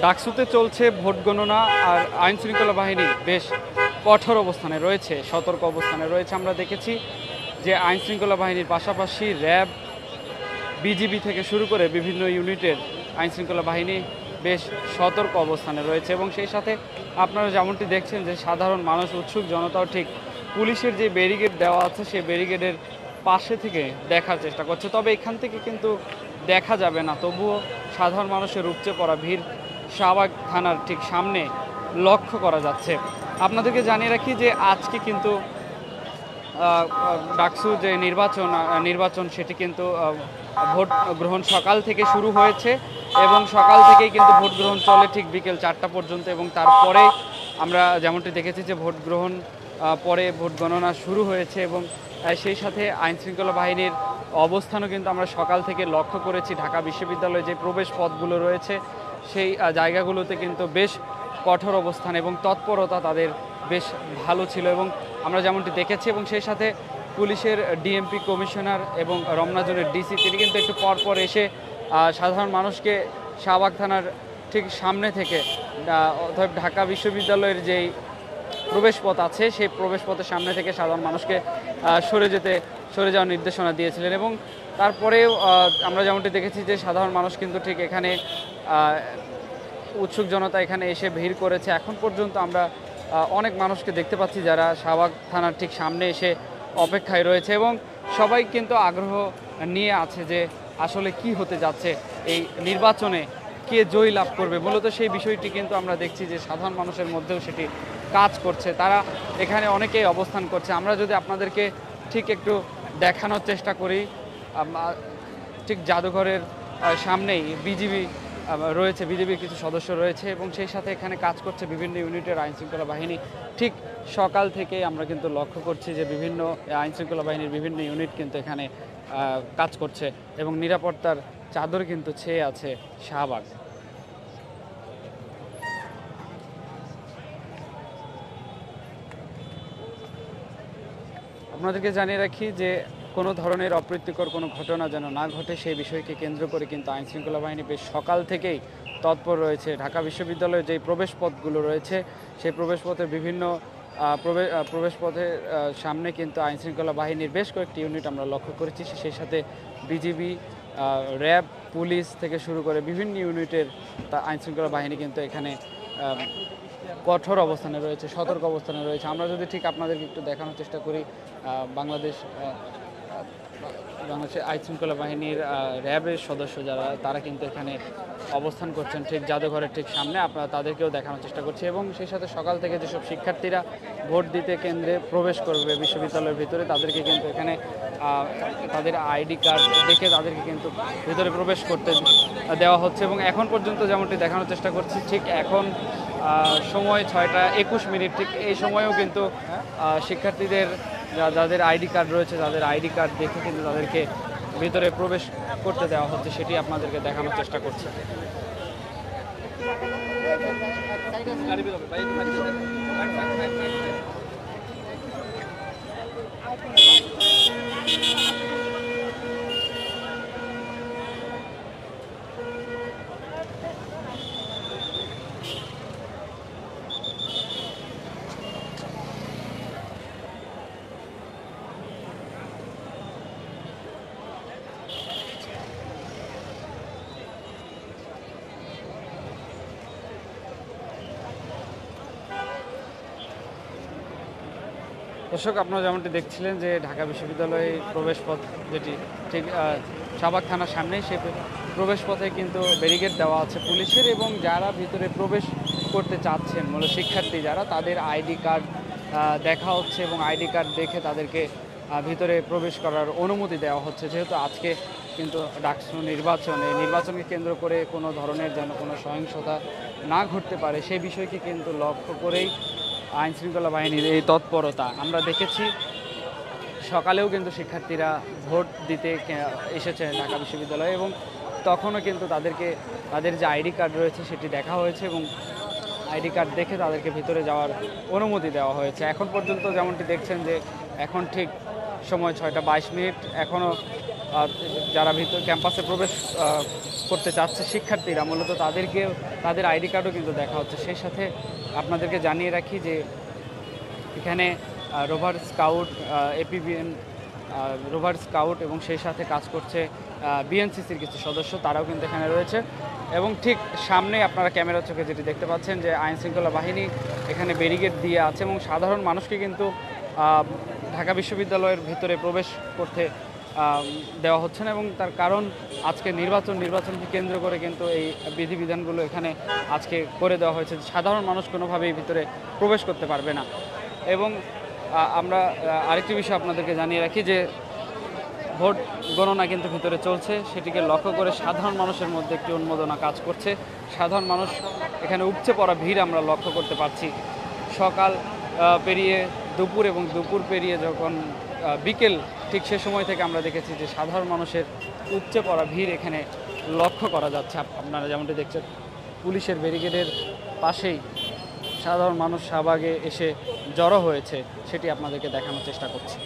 ডাকসুতে চলছে ভোট গণনা, আর আইন শৃঙ্খলা বাহিনী বেশ কঠোর অবস্থানে রয়েছে, সতর্ক অবস্থানে রয়েছে। আমরা দেখেছি যে আইন শৃঙ্খলা বাহিনীর পাশাপাশি র্যাব, বিজিবি থেকে শুরু করে বিভিন্ন ইউনিটের আইন শৃঙ্খলা বাহিনী বেশ সতর্ক অবস্থানে রয়েছে। এবং সেই সাথে আপনারা যেমনটি দেখছেন যে সাধারণ মানুষ, উৎসুক জনতাও ঠিক পুলিশের যে ব্যারিকেড দেওয়া আছে সেই ব্যারিকেডের পাশে থেকে দেখার চেষ্টা করছে। তবে এখান থেকে কিন্তু দেখা যাবে না, তবুও সাধারণ মানুষের উপচে পড়া ভিড় শাহবাগ থানার ঠিক সামনে লক্ষ্য করা যাচ্ছে। আপনাদেরকে জানিয়ে রাখি যে আজকে কিন্তু ডাকসু যে নির্বাচন সেটি কিন্তু ভোট গ্রহণ সকাল থেকে শুরু হয়েছে এবং সকাল থেকেই কিন্তু ভোট গ্রহণ চলে ঠিক বিকেল 4টা পর্যন্ত। এবং তারপরে আমরা যেমনটি দেখেছি যে ভোট গ্রহণ পরে ভোট গণনা শুরু হয়েছে এবং সেই সাথে আইন শৃঙ্খলা বাহিনীর অবস্থানও কিন্তু আমরা সকাল থেকে লক্ষ্য করেছি। ঢাকা বিশ্ববিদ্যালয়ে যে প্রবেশ পথগুলো রয়েছে সেই জায়গাগুলোতে কিন্তু বেশ কঠোর অবস্থান এবং তৎপরতা তাদের বেশ ভালো ছিল এবং আমরা যেমনটি দেখেছি। এবং সেই সাথে পুলিশের ডিএমপি কমিশনার এবং রমনা জোনের ডিসি তিনি কিন্তু একটু পর এসে সাধারণ মানুষকে শাহবাগ থানার ঠিক সামনে থেকে অর্থাৎ ঢাকা বিশ্ববিদ্যালয়ের যেই প্রবেশপথ আছে সেই প্রবেশপথের সামনে থেকে সাধারণ মানুষকে সরে যাওয়ার নির্দেশনা দিয়েছিলেন। এবং তারপরেও আমরা যেমনটি দেখেছি যে সাধারণ মানুষ কিন্তু ঠিক এখানে উৎসুক জনতা এখানে এসে ভিড় করেছে। এখন পর্যন্ত আমরা অনেক মানুষকে দেখতে পাচ্ছি যারা শাহবাগ থানার ঠিক সামনে এসে অপেক্ষায় রয়েছে এবং সবাই কিন্তু আগ্রহ নিয়ে আছে যে আসলে কি হতে যাচ্ছে এই নির্বাচনে, কে জয়ী লাভ করবে। মূলত সেই বিষয়টি কিন্তু আমরা দেখছি যে সাধারণ মানুষের মধ্যেও সেটি কাজ করছে, তারা এখানে অনেকেই অবস্থান করছে। আমরা যদি আপনাদেরকে ঠিক একটু দেখানোর চেষ্টা করি, ঠিক জাদুঘরের সামনেই বিজিবি রয়েছে, বিজিবির কিছু সদস্য রয়েছে এবং সেই সাথে এখানে কাজ করছে বিভিন্ন ইউনিটের আইন শৃঙ্খলা বাহিনী। ঠিক সকাল থেকেই আমরা কিন্তু লক্ষ্য করছি যে বিভিন্ন আইন শৃঙ্খলা বাহিনীর বিভিন্ন ইউনিট কিন্তু এখানে কাজ করছে এবং নিরাপত্তার চাদর কিন্তু ছেয়ে আছে শাহবাগ। আপনাদেরকে জানিয়ে রাখি যে কোনো ধরনের অপ্রীতিকর কোনো ঘটনা যেন না ঘটে সেই বিষয়কে কেন্দ্র করে কিন্তু আইন শৃঙ্খলা বাহিনী বেশ সকাল থেকেই তৎপর রয়েছে। ঢাকা বিশ্ববিদ্যালয়ের যে প্রবেশপথগুলো রয়েছে সেই প্রবেশপথের বিভিন্ন প্রবেশপথের সামনে কিন্তু আইন শৃঙ্খলা বাহিনীর বেশ কয়েকটি ইউনিট আমরা লক্ষ্য করেছি। সেই সাথে বিজিবি, র্যাব, পুলিশ থেকে শুরু করে বিভিন্ন ইউনিটের আইন শৃঙ্খলা বাহিনী কিন্তু এখানে কঠোর অবস্থানে রয়েছে, সতর্ক অবস্থানে রয়েছে। আমরা যদি ঠিক আপনাদেরকে একটু দেখানোর চেষ্টা করি, বাংলাদেশের আইন শৃঙ্খলা বাহিনীর র্যাবের সদস্য যারা তারা কিন্তু এখানে অবস্থান করছেন ঠিক জাদুঘরের ঠিক সামনে, আপনারা তাদেরকেও দেখানোর চেষ্টা করছি। এবং সেই সাথে সকাল থেকে যেসব শিক্ষার্থীরা ভোট দিতে কেন্দ্রে প্রবেশ করবে বিশ্ববিদ্যালয়ের ভিতরে তাদেরকে কিন্তু এখানে তাদের আইডি কার্ড দেখে তাদেরকে কিন্তু ভিতরে প্রবেশ করতে দেওয়া হচ্ছে। এবং এখন পর্যন্ত যেমনটি দেখানোর চেষ্টা করছি, ঠিক এখন সময় 6:21, ঠিক এই সময়েও কিন্তু শিক্ষার্থীদের যাদের আইডি কার্ড রয়েছে তাদের আইডি কার্ড দেখে কিন্তু তাদেরকে ভিতরে প্রবেশ করতে দেওয়া হচ্ছে, সেটি আপনাদেরকে দেখানোর চেষ্টা করছি। দর্শক, আপনারা যেমনটি দেখছিলেন যে ঢাকা বিশ্ববিদ্যালয়ে প্রবেশপথ যেটি ঠিক শাহবাগ থানার সামনেই, সেই প্রবেশপথে কিন্তু ব্যারিকেড দেওয়া আছে পুলিশের এবং যারা ভিতরে প্রবেশ করতে চাচ্ছেন মূলত শিক্ষার্থী যারা, তাদের আইডি কার্ড দেখা হচ্ছে এবং আইডি কার্ড দেখে তাদেরকে ভিতরে প্রবেশ করার অনুমতি দেওয়া হচ্ছে। যেহেতু আজকে কিন্তু ডাকসু নির্বাচনকে কেন্দ্র করে কোনো ধরনের যেন কোনো সহিংসতা না ঘটতে পারে সেই বিষয়কে কিন্তু লক্ষ্য করেই আইন শৃঙ্খলা বাহিনীর এই তৎপরতা। আমরা দেখেছি সকালেও কিন্তু শিক্ষার্থীরা ভোট দিতে এসেছে ঢাকা বিশ্ববিদ্যালয়ে এবং তখনও কিন্তু তাদের যে আইডি কার্ড রয়েছে সেটি দেখা হয়েছে এবং আইডি কার্ড দেখে তাদেরকে ভিতরে যাওয়ার অনুমতি দেওয়া হয়েছে। এখন পর্যন্ত যেমনটি দেখছেন যে এখন ঠিক সময় 6:22, এখনও যারা ভিতর ক্যাম্পাসে প্রবেশ করতে চাচ্ছে শিক্ষার্থীরা, মূলত তাদের আইডি কার্ডও কিন্তু দেখা হচ্ছে। সেই সাথে আপনাদেরকে জানিয়ে রাখি যে এখানে rover scout, APBN rover scout এবং সেই সাথে কাজ করছে বিএনসিসির কিছু সদস্য, তারাও কিন্তু এখানে রয়েছে। এবং ঠিক সামনে আপনারা ক্যামেরা চোখে যেটি দেখতে পাচ্ছেন যে আইনশৃঙ্খলা বাহিনী এখানে ব্যারিকেড দিয়ে আছে এবং সাধারণ মানুষকে কিন্তু ঢাকা বিশ্ববিদ্যালয়ের ভিতরে প্রবেশ করতে দেওয়া হচ্ছে না। এবং তার কারণ আজকে নির্বাচনকে কেন্দ্র করে কিন্তু এই বিধিবিধানগুলো এখানে আজকে করে দেওয়া হয়েছে। সাধারণ মানুষ কোনোভাবেই ভিতরে প্রবেশ করতে পারবে না। এবং আমরা আরেকটি বিষয় আপনাদেরকে জানিয়ে রাখি যে ভোট গণনা কিন্তু ভিতরে চলছে, সেটিকে লক্ষ্য করে সাধারণ মানুষের মধ্যে একটি উন্মাদনা কাজ করছে। সাধারণ মানুষ এখানে উপচে পড়া ভিড় আমরা লক্ষ্য করতে পারছি। সকাল পেরিয়ে দুপুর এবং দুপুর পেরিয়ে যখন বিকেল, ঠিক সে সময় থেকে আমরা দেখেছি যে সাধারণ মানুষের উপচে পড়া ভিড় এখানে লক্ষ্য করা যাচ্ছে। আপনারা যেমনটি দেখছেন পুলিশের ব্যারিকেডের পাশেই সাধারণ মানুষ শাহবাগে এসে জড়ো হয়েছে, সেটি আপনাদেরকে দেখানোর চেষ্টা করছি।